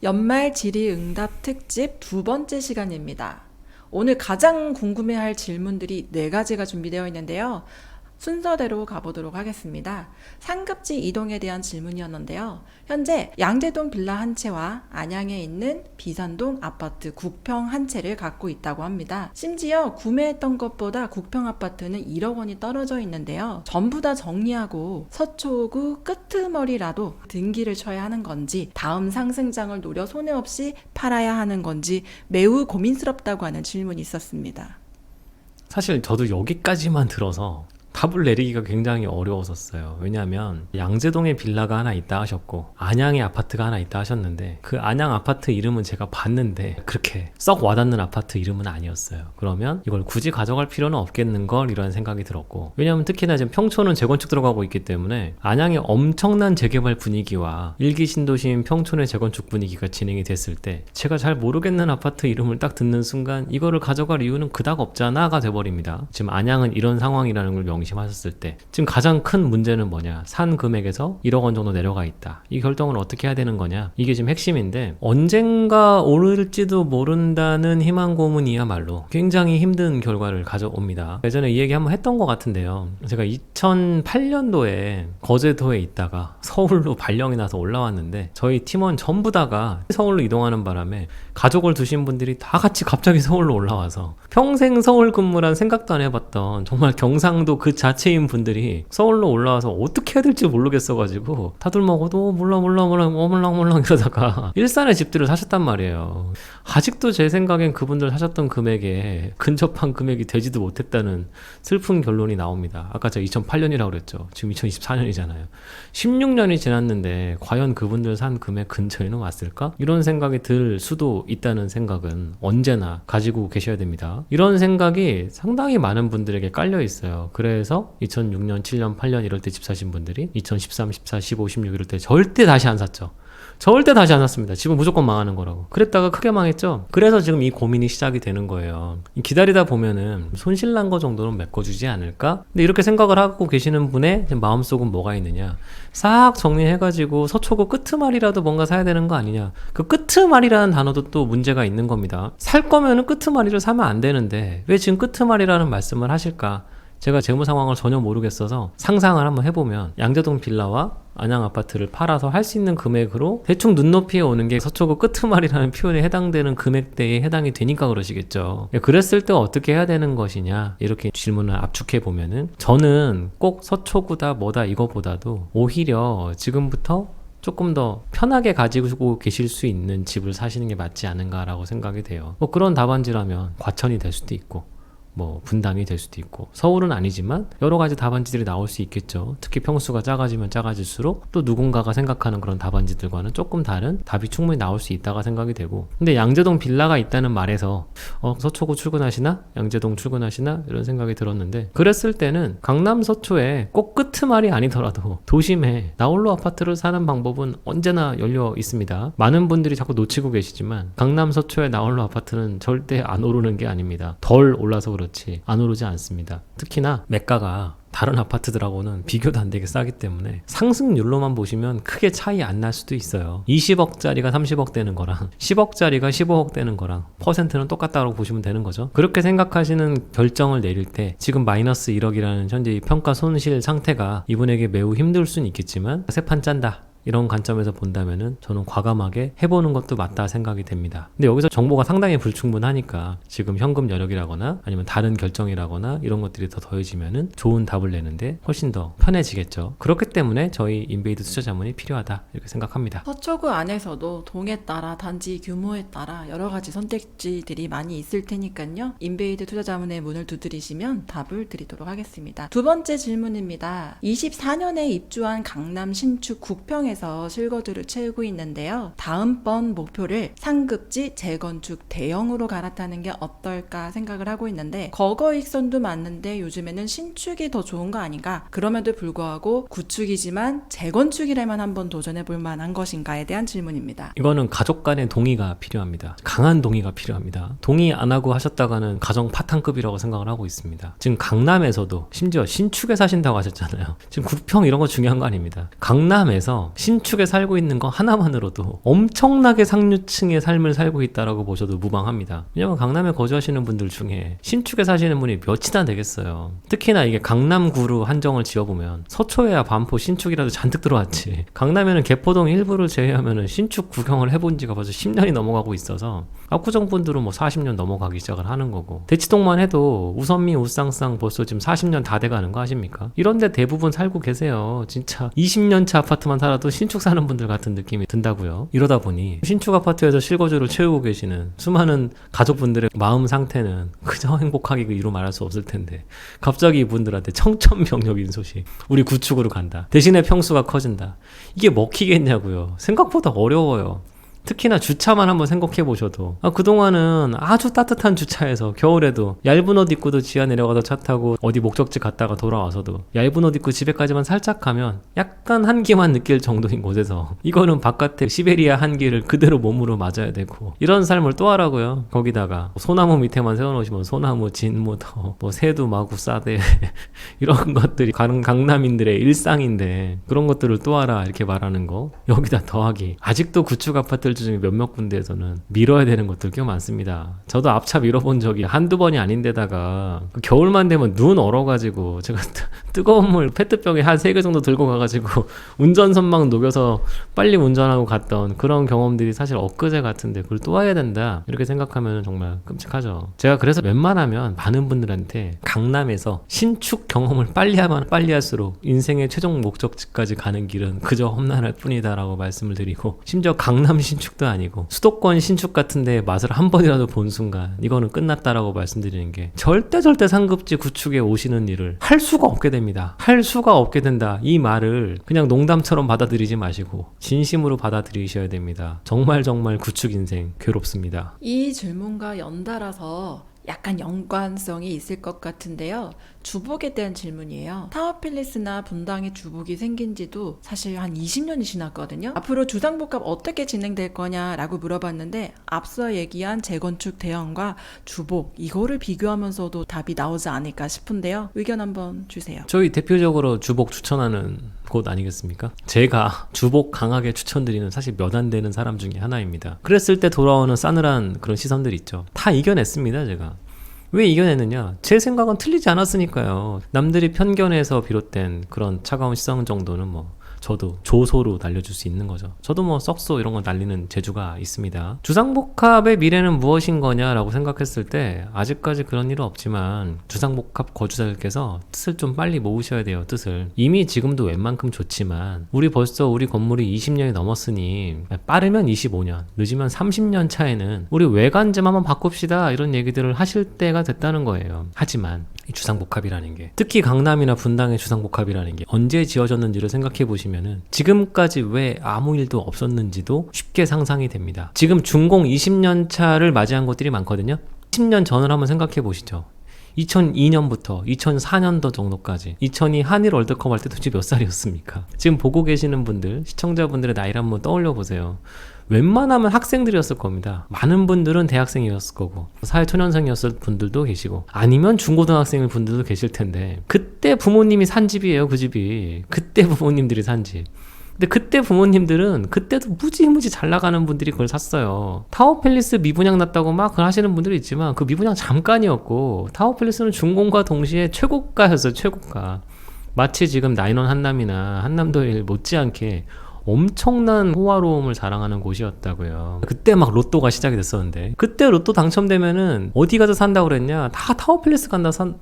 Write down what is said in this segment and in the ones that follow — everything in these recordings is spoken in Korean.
연말 질의응답 특집 두 번째 시간입니다. 오늘 가장 궁금해할 질문들이 네 가지가 준비되어 있는데요. 순서대로 가보도록 하겠습니다. 상급지 이동에 대한 질문이었는데요. 현재 양재동 빌라 한 채와 안양에 있는 비산동 아파트 국평 한 채를 갖고 있다고 합니다. 심지어 구매했던 것보다 국평 아파트는 1억 원이 떨어져 있는데요. 전부 다 정리하고 서초구 끄트머리라도 등기를 쳐야 하는 건지, 다음 상승장을 노려 손해 없이 팔아야 하는 건지 매우 고민스럽다고 하는 질문이 있었습니다. 사실 저도 여기까지만 들어서 답을 내리기가 굉장히 어려웠었어요. 왜냐하면 양재동에 빌라가 하나 있다 하셨고 안양에 아파트가 하나 있다 하셨는데 그 안양 아파트 이름은 제가 봤는데 그렇게 썩 와닿는 아파트 이름은 아니었어요. 그러면 이걸 굳이 가져갈 필요는 없겠는걸 이런 생각이 들었고, 왜냐하면 특히나 지금 평촌은 재건축 들어가고 있기 때문에 안양의 엄청난 재개발 분위기와 일기 신도시인 평촌의 재건축 분위기가 진행이 됐을 때 제가 잘 모르겠는 아파트 이름을 딱 듣는 순간 이거를 가져갈 이유는 그닥 없잖아가 돼버립니다. 지금 안양은 이런 상황이라는 걸 명심하셨을 때 지금 가장 큰 문제는 뭐냐, 산 금액에서 1억 원 정도 내려가 있다. 이 결정을 어떻게 해야 되는 거냐, 이게 지금 핵심인데, 언젠가 오를지도 모른다는 희망 고문이야말로 굉장히 힘든 결과를 가져옵니다. 예전에 이 얘기 한번 했던 것 같은데요. 제가 2008년도에 거제도에 있다가 서울로 발령이 나서 올라왔는데 저희 팀원 전부 다가 서울로 이동하는 바람에 가족을 두신 분들이 다 같이 갑자기 서울로 올라와서 평생 서울 근무란 생각도 안 해봤던 정말 경상도 그 자체인 분들이 서울로 올라와서 어떻게 해야 될지 모르겠어가지고 다들 먹어도 몰라 어물렁물렁 이러다가 일산에 집들을 사셨단 말이에요. 아직도 제 생각엔 그분들 사셨던 금액에 근접한 금액이 되지도 못했다는 슬픈 결론이 나옵니다. 아까 제가 2008년이라고 그랬죠. 지금 2024년이잖아요. 16년이 지났는데 과연 그분들 산 금액 근처에는 왔을까? 이런 생각이 들 수도 있다는 생각은 언제나 가지고 계셔야 됩니다. 이런 생각이 상당히 많은 분들에게 깔려 있어요. 그래서 2006년, 7년, 8년 이럴 때 집 사신 분들이 2013, 14, 15, 16 이럴 때 절대 다시 안 샀죠. 절대 다시 안 샀습니다. 집은 무조건 망하는 거라고. 그랬다가 크게 망했죠. 그래서 지금 이 고민이 시작이 되는 거예요. 기다리다 보면은 손실난 거 정도는 메꿔주지 않을까? 근데 이렇게 생각을 하고 계시는 분의 마음속은 뭐가 있느냐, 싹 정리해가지고 서초구 끄트말이라도 뭔가 사야 되는 거 아니냐. 그 끄트말이라는 단어도 또 문제가 있는 겁니다. 살 거면은 끄트말이를 사면 안 되는데 왜 지금 끄트말이라는 말씀을 하실까? 제가 재무 상황을 전혀 모르겠어서 상상을 한번 해보면 양재동 빌라와 안양 아파트를 팔아서 할 수 있는 금액으로 대충 눈높이에 오는 게 서초구 끄트말이라는 표현에 해당되는 금액대에 해당이 되니까 그러시겠죠. 그랬을 때 어떻게 해야 되는 것이냐, 이렇게 질문을 압축해 보면은 저는 꼭 서초구다 뭐다 이거보다도 오히려 지금부터 조금 더 편하게 가지고 계실 수 있는 집을 사시는 게 맞지 않은가라고 생각이 돼요. 뭐 그런 답안지라면 과천이 될 수도 있고 뭐 분당이 될 수도 있고, 서울은 아니지만 여러 가지 답안지들이 나올 수 있겠죠. 특히 평수가 작아지면 작아질수록 또 누군가가 생각하는 그런 답안지들과는 조금 다른 답이 충분히 나올 수 있다가 생각이 되고, 근데 양재동 빌라가 있다는 말에서 서초구 출근하시나? 양재동 출근하시나? 이런 생각이 들었는데, 그랬을 때는 강남 서초에 꼭 끄트말이 아니더라도 도심에 나홀로 아파트를 사는 방법은 언제나 열려 있습니다. 많은 분들이 자꾸 놓치고 계시지만 강남 서초의 나홀로 아파트는 절대 안 오르는 게 아닙니다. 덜 올라서 그렇지 안 오르지 않습니다. 특히나 매가가 다른 아파트들하고는 비교도 안 되게 싸기 때문에 상승률로만 보시면 크게 차이 안 날 수도 있어요. 20억짜리가 30억 되는 거랑 10억짜리가 15억 되는 거랑 퍼센트는 똑같다고 보시면 되는 거죠. 그렇게 생각하시는 결정을 내릴 때 지금 마이너스 1억이라는 현재 이 평가 손실 상태가 이분에게 매우 힘들 수는 있겠지만 새 판 짠다, 이런 관점에서 본다면은 저는 과감하게 해보는 것도 맞다 생각이 됩니다. 근데 여기서 정보가 상당히 불충분하니까 지금 현금 여력이라거나 아니면 다른 결정이라거나 이런 것들이 더 더해지면은 좋은 답을 내는데 훨씬 더 편해지겠죠. 그렇기 때문에 저희 인베이드 투자자문이 필요하다, 이렇게 생각합니다. 서초구 안에서도 동에 따라 단지 규모에 따라 여러 가지 선택지들이 많이 있을 테니까요. 인베이드 투자자문의 문을 두드리시면 답을 드리도록 하겠습니다. 두 번째 질문입니다. 24년에 입주한 강남 신축 국평에 에서 실거주를 채우고 있는데요. 다음번 목표를 상급지 재건축 대형으로 갈아타는 게 어떨까 생각을 하고 있는데, 거거익선도 맞는데 요즘에는 신축이 더 좋은 거 아닌가? 그럼에도 불구하고 구축이지만 재건축이라면 한번 도전해 볼 만한 것인가에 대한 질문입니다. 이거는 가족 간의 동의가 필요합니다. 강한 동의가 필요합니다. 동의 안 하고 하셨다가는 가정 파탄급이라고 생각을 하고 있습니다. 지금 강남에서도 심지어 신축에 사신다고 하셨잖아요. 지금 국평 이런 거 중요한 거 아닙니다. 강남에서 신축에 살고 있는 거 하나만으로도 엄청나게 상류층의 삶을 살고 있다라고 보셔도 무방합니다. 왜냐면 강남에 거주하시는 분들 중에 신축에 사시는 분이 몇이나 되겠어요. 특히나 이게 강남구로 한정을 지어보면 서초에야 반포 신축이라도 잔뜩 들어왔지. 강남에는 개포동 일부를 제외하면 신축 구경을 해본 지가 벌써 10년이 넘어가고 있어서 압구정 분들은 뭐 40년 넘어가기 시작을 하는 거고, 대치동만 해도 우선미, 우쌍쌍 벌써 지금 40년 다 돼가는 거 아십니까? 이런데 대부분 살고 계세요. 진짜 20년차 아파트만 살아도 신축 사는 분들 같은 느낌이 든다고요. 이러다 보니 신축 아파트에서 실거주를 채우고 계시는 수많은 가족분들의 마음 상태는 그저 행복하게 이루 말할 수 없을 텐데, 갑자기 이분들한테 청천벽력인 소식, 우리 구축으로 간다, 대신에 평수가 커진다, 이게 먹히겠냐고요. 생각보다 어려워요. 특히나 주차만 한번 생각해 보셔도, 그동안은 아주 따뜻한 주차에서 겨울에도 얇은 옷 입고도 지하 내려가서 차 타고 어디 목적지 갔다가 돌아와서도 얇은 옷 입고 집에까지만 살짝 가면 약간 한기만 느낄 정도인 곳에서 이거는 바깥에 시베리아 한기를 그대로 몸으로 맞아야 되고, 이런 삶을 또 하라고요. 거기다가 소나무 밑에만 세워놓으시면 소나무, 진무더, 뭐 새도 마구 싸대 이런 것들이 강남인들의 일상인데, 그런 것들을 또 하라 이렇게 말하는 거, 여기다 더하기 아직도 구축 아파트 중에 몇몇 군데에서는 밀어야 되는 것들 꽤 많습니다. 저도 앞차 밀어본 적이 한두 번이 아닌데다가 겨울만 되면 눈 얼어가지고 제가 뜨거운 물 페트병에 한 3개 정도 들고 가가지고 운전선망 녹여서 빨리 운전하고 갔던 그런 경험들이 사실 엊그제 같은데, 그걸 또 해야 된다 이렇게 생각하면 정말 끔찍하죠. 제가 그래서 웬만하면 많은 분들한테 강남에서 신축 경험을 빨리 하면 빨리 할수록 인생의 최종 목적지까지 가는 길은 그저 험난할 뿐이다 라고 말씀을 드리고, 심지어 강남 신축도 아니고 수도권 신축 같은데 맛을 한 번이라도 본 순간 이거는 끝났다라고 말씀드리는 게, 절대 상급지 구축에 오시는 일을 할 수가 없게 됩니다. 할 수가 없게 된다, 이 말을 그냥 농담처럼 받아들이지 마시고 진심으로 받아들이셔야 됩니다. 정말 구축 인생 괴롭습니다. 이 질문과 연달아서 약간 연관성이 있을 것 같은데요. 주복에 대한 질문이에요. 타워필리스나 분당에 주복이 생긴 지도 사실 한 20년이 지났거든요. 앞으로 주상복합 어떻게 진행될 거냐라고 물어봤는데, 앞서 얘기한 재건축 대형과 주복, 이거를 비교하면서도 답이 나오지 않을까 싶은데요. 의견 한번 주세요. 저희 대표적으로 주복 추천하는 곳 아니겠습니까? 제가 주복 강하게 추천드리는 사실 몇 안 되는 사람 중에 하나입니다. 그랬을 때 돌아오는 싸늘한 그런 시선들 있죠. 다 이겨냈습니다, 제가. 왜 이겨냈느냐? 제 생각은 틀리지 않았으니까요. 남들이 편견에서 비롯된 그런 차가운 시선 정도는 뭐 저도 조소로 날려줄 수 있는 거죠. 저도 뭐 썩소 이런 거 날리는 재주가 있습니다. 주상복합의 미래는 무엇인 거냐라고 생각했을 때 아직까지 그런 일은 없지만, 주상복합 거주자들께서 뜻을 좀 빨리 모으셔야 돼요. 뜻을. 이미 지금도 웬만큼 좋지만 우리 건물이 20년이 넘었으니 빠르면 25년, 늦으면 30년 차에는 우리 외관 좀 한번 바꿉시다 이런 얘기들을 하실 때가 됐다는 거예요. 하지만 이 주상복합이라는 게, 특히 강남이나 분당의 주상복합이라는 게 언제 지어졌는지를 생각해 보시면은 지금까지 왜 아무 일도 없었는지도 쉽게 상상이 됩니다. 지금 준공 20년 차를 맞이한 곳들이 많거든요. 10년 전을 한번 생각해 보시죠. 2002년부터 2004년도 정도까지, 2002 한일 월드컵 할 때 도대체 몇 살이었습니까? 지금 보고 계시는 분들, 시청자분들의 나이를 한번 떠올려 보세요. 웬만하면 학생들이었을 겁니다. 많은 분들은 대학생이었을 거고, 사회초년생이었을 분들도 계시고, 아니면 중고등학생일 분들도 계실 텐데, 그때 부모님이 산 집이에요. 그 집이 그때 부모님들이 산 집. 근데 그때 부모님들은 그때도 무지무지 잘 나가는 분들이 그걸 샀어요. 타워팰리스 미분양 났다고 막 하시는 분들이 있지만 그 미분양 잠깐이었고, 타워팰리스는 준공과 동시에 최고가였어요. 최고가. 마치 지금 나인원 한남이나 한남도일 못지않게 엄청난 호화로움을 자랑하는 곳이었다고요. 그때 막 로또가 시작이 됐었는데, 그때 로또 당첨되면은 어디 가서 산다고 그랬냐? 다 타워팰리스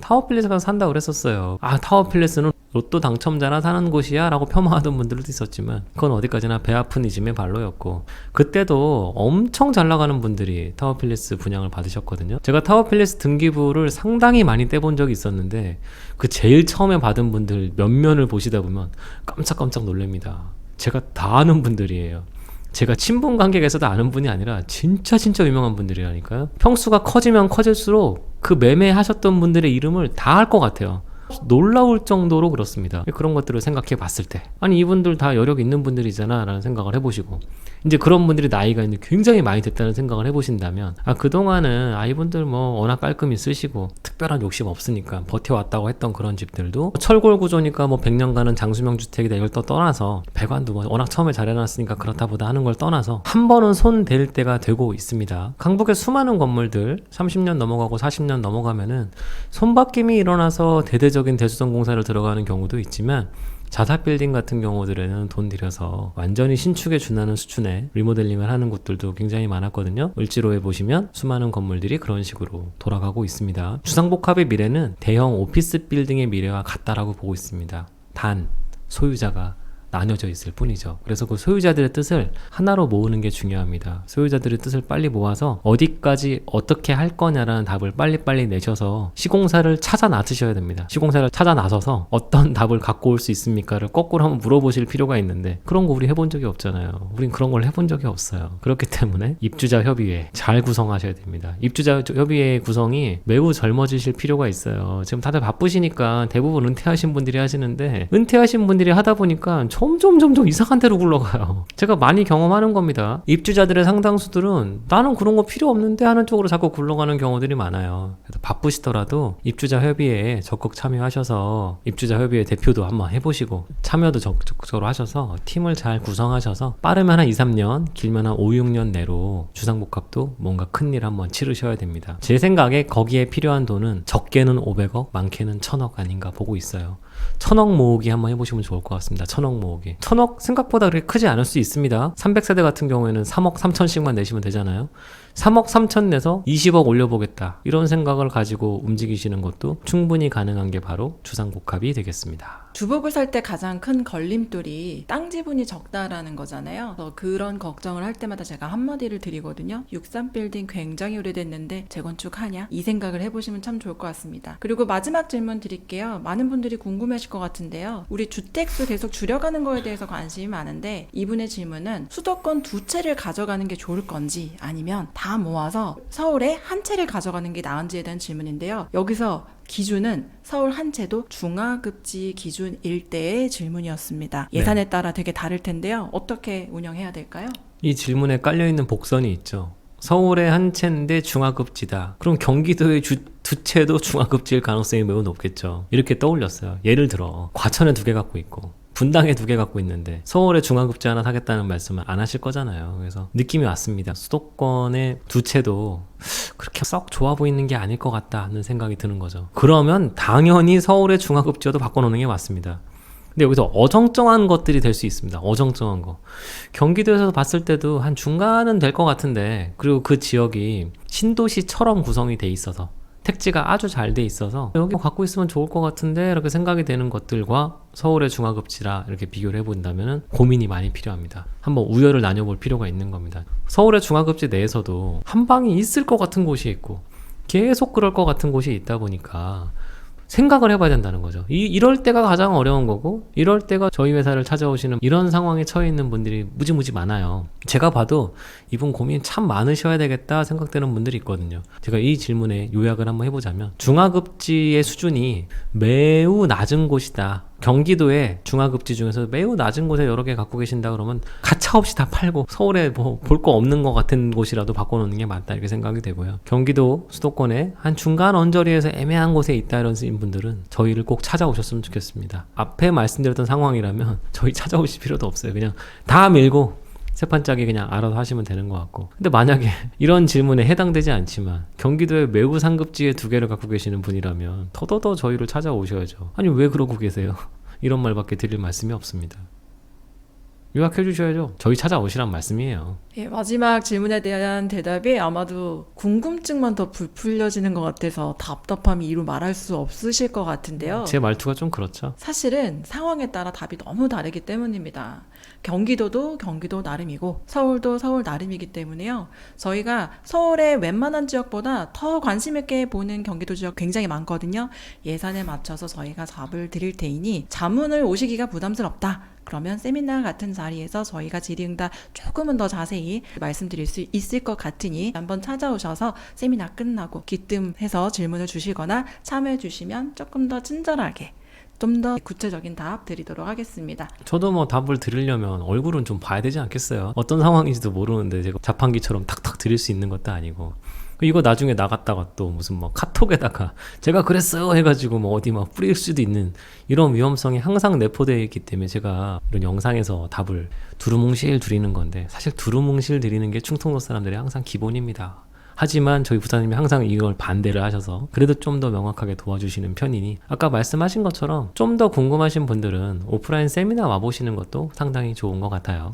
타워팰리스 가서 산다고 그랬었어요. 타워팰리스는 로또 당첨자나 사는 곳이야 라고 폄하하던 분들도 있었지만, 그건 어디까지나 배 아픈 이즘의 발로였고, 그때도 엄청 잘 나가는 분들이 타워팰리스 분양을 받으셨거든요. 제가 타워팰리스 등기부를 상당히 많이 떼본 적이 있었는데, 그 제일 처음에 받은 분들 몇면을 보시다 보면 깜짝깜짝 놀랍니다. 제가 다 아는 분들이에요. 제가 친분 관계에서도 아는 분이 아니라 진짜 유명한 분들이라니까요. 평수가 커지면 커질수록 그 매매하셨던 분들의 이름을 다 알 것 같아요. 놀라울 정도로 그렇습니다. 그런 것들을 생각해 봤을 때, 아니 이분들 다 여력 있는 분들이잖아 라는 생각을 해보시고, 이제 그런 분들이 나이가 이제 굉장히 많이 됐다는 생각을 해보신다면, 그동안은 아이분들 뭐 워낙 깔끔히 쓰시고 특별한 욕심 없으니까 버텨왔다고 했던 그런 집들도 철골 구조니까 뭐 100년간은 장수명 주택이다 이걸 또 떠나서, 배관도 뭐 워낙 처음에 잘 해놨으니까 그렇다 보다 하는 걸 떠나서 한 번은 손 댈 때가 되고 있습니다. 강북의 수많은 건물들 30년 넘어가고 40년 넘어가면은 손바뀜이 일어나서 대대적인 대수성 공사를 들어가는 경우도 있지만, 자사 빌딩 같은 경우들에는 돈 들여서 완전히 신축에 준하는 수준의 리모델링을 하는 곳들도 굉장히 많았거든요. 을지로에 보시면 수많은 건물들이 그런 식으로 돌아가고 있습니다. 주상복합의 미래는 대형 오피스 빌딩의 미래와 같다라고 보고 있습니다. 단 소유자가 나뉘어져 있을 뿐이죠. 그래서 그 소유자들의 뜻을 하나로 모으는 게 중요합니다. 소유자들의 뜻을 빨리 모아서 어디까지 어떻게 할 거냐라는 답을 빨리빨리 내셔서 시공사를 찾아 나서셔야 됩니다. 시공사를 찾아 나서서 어떤 답을 갖고 올 수 있습니까를 거꾸로 한번 물어보실 필요가 있는데, 그런 거 우리 해본 적이 없잖아요. 우린 그런 걸 해본 적이 없어요. 그렇기 때문에 입주자 협의회 잘 구성하셔야 됩니다. 입주자 협의회 구성이 매우 젊어지실 필요가 있어요. 지금 다들 바쁘시니까 대부분 은퇴하신 분들이 하시는데, 은퇴하신 분들이 하다 보니까 점점 이상한 데로 굴러가요. 제가 많이 경험하는 겁니다. 입주자들의 상당수들은 나는 그런 거 필요 없는데 하는 쪽으로 자꾸 굴러가는 경우들이 많아요. 그래서 바쁘시더라도 입주자 협의회에 적극 참여하셔서, 입주자 협의회 대표도 한번 해보시고 참여도 적극적으로 하셔서 팀을 잘 구성하셔서 빠르면 한 2, 3년, 길면 한 5, 6년 내로 주상복합도 뭔가 큰일 한번 치르셔야 됩니다. 제 생각에 거기에 필요한 돈은 적게는 500억, 많게는 1000억 아닌가 보고 있어요. 1000억 모으기 한번 해보시면 좋을 것 같습니다. 1000억 모으기. 1000억 생각보다 그렇게 크지 않을 수 있습니다. 300세대 같은 경우에는 3억 3천씩만 내시면 되잖아요. 3억 3천 내서 20억 올려보겠다, 이런 생각을 가지고 움직이시는 것도 충분히 가능한 게 바로 주상복합이 되겠습니다. 주복을 살 때 가장 큰 걸림돌이 땅 지분이 적다라는 거잖아요. 그래서 그런 걱정을 할 때마다 제가 한마디를 드리거든요. 63빌딩 굉장히 오래됐는데 재건축하냐? 이 생각을 해보시면 참 좋을 것 같습니다. 그리고 마지막 질문 드릴게요. 많은 분들이 궁금해하실 것 같은데요. 우리 주택수 계속 줄여가는 거에 대해서 관심이 많은데, 이분의 질문은 수도권 2채를 가져가는 게 좋을 건지, 아니면 다 모아서 서울에 한 채를 가져가는 게 나은지에 대한 질문인데요. 여기서 기준은 서울 한 채도 중하급지 기준 일대의 질문이었습니다. 예산에 따라 되게 다를 텐데요. 어떻게 운영해야 될까요? 이 질문에 깔려있는 복선이 있죠. 서울의 한 채인데 중하급지다. 그럼 경기도의 두 채도 중하급지일 가능성이 매우 높겠죠. 이렇게 떠올렸어요. 예를 들어 과천에 2개 갖고 있고 분당에 2개 갖고 있는데 서울에 중하급지 하나 사겠다는 말씀을 안 하실 거잖아요. 그래서 느낌이 왔습니다. 수도권의 2채도 그렇게 썩 좋아 보이는 게 아닐 것 같다는 생각이 드는 거죠. 그러면 당연히 서울의 중하급지여도 바꿔놓는 게 맞습니다. 근데 여기서 어정쩡한 것들이 될 수 있습니다. 어정쩡한 거. 경기도에서 봤을 때도 한 중간은 될 것 같은데, 그리고 그 지역이 신도시처럼 구성이 돼 있어서, 택지가 아주 잘 돼 있어서 여기 갖고 있으면 좋을 것 같은데 이렇게 생각이 되는 것들과 서울의 중하급지라 이렇게 비교를 해본다면 고민이 많이 필요합니다. 한번 우열을 나뉘어볼 필요가 있는 겁니다. 서울의 중하급지 내에서도 한 방이 있을 것 같은 곳이 있고 계속 그럴 것 같은 곳이 있다 보니까 생각을 해봐야 된다는 거죠. 이럴 때가 가장 어려운 거고, 이럴 때가 저희 회사를 찾아오시는 이런 상황에 처해 있는 분들이 무지무지 많아요. 제가 봐도 이분 고민 참 많으셔야 되겠다 생각되는 분들이 있거든요. 제가 이 질문에 요약을 한번 해보자면, 중하급지의 수준이 매우 낮은 곳이다, 경기도의 중하급지 중에서 매우 낮은 곳에 여러 개 갖고 계신다 그러면 가차없이 다 팔고 서울에 뭐 볼 거 없는 것 같은 곳이라도 바꿔놓는 게 맞다, 이렇게 생각이 되고요. 경기도 수도권의 한 중간 언저리에서 애매한 곳에 있다 이런 분들은 저희를 꼭 찾아오셨으면 좋겠습니다. 앞에 말씀드렸던 상황이라면 저희 찾아오실 필요도 없어요. 그냥 다 밀고 세판짜기 그냥 알아서 하시면 되는 것 같고. 근데 만약에 이런 질문에 해당되지 않지만 경기도의 매우 상급지에 2개를 갖고 계시는 분이라면 더더더 저희를 찾아오셔야죠. 아니 왜 그러고 계세요? 이런 말밖에 드릴 말씀이 없습니다. 요약해 주셔야죠. 저희 찾아오시란 말씀이에요. 예, 마지막 질문에 대한 대답이 아마도 궁금증만 더 부풀려지는 것 같아서 답답함이 이루 말할 수 없으실 것 같은데요. 제 말투가 좀 그렇죠? 사실은 상황에 따라 답이 너무 다르기 때문입니다. 경기도도 경기도 나름이고 서울도 서울 나름이기 때문에요. 저희가 서울의 웬만한 지역보다 더 관심 있게 보는 경기도 지역 굉장히 많거든요. 예산에 맞춰서 저희가 답을 드릴 테이니 자문을 오시기가 부담스럽다, 그러면 세미나 같은 자리에서 저희가 질의응답 조금은 더 자세히 말씀드릴 수 있을 것 같으니 한번 찾아오셔서 세미나 끝나고 기뜸해서 질문을 주시거나 참여해 주시면 조금 더 친절하게 좀 더 구체적인 답 드리도록 하겠습니다. 저도 뭐 답을 드리려면 얼굴은 좀 봐야 되지 않겠어요? 어떤 상황인지도 모르는데 제가 자판기처럼 탁탁 드릴 수 있는 것도 아니고 이거 나중에 나갔다가 또 무슨 뭐 카톡에다가 제가 그랬어요 해가지고 뭐 어디 막 뿌릴 수도 있는 이런 위험성이 항상 내포되어 있기 때문에 제가 이런 영상에서 답을 두루뭉실 드리는 건데 사실 두루뭉실 드리는 게 충청도 사람들의 항상 기본입니다. 하지만 저희 부사님이 항상 이걸 반대를 하셔서 그래도 좀 더 명확하게 도와주시는 편이니 아까 말씀하신 것처럼 좀 더 궁금하신 분들은 오프라인 세미나 와보시는 것도 상당히 좋은 것 같아요.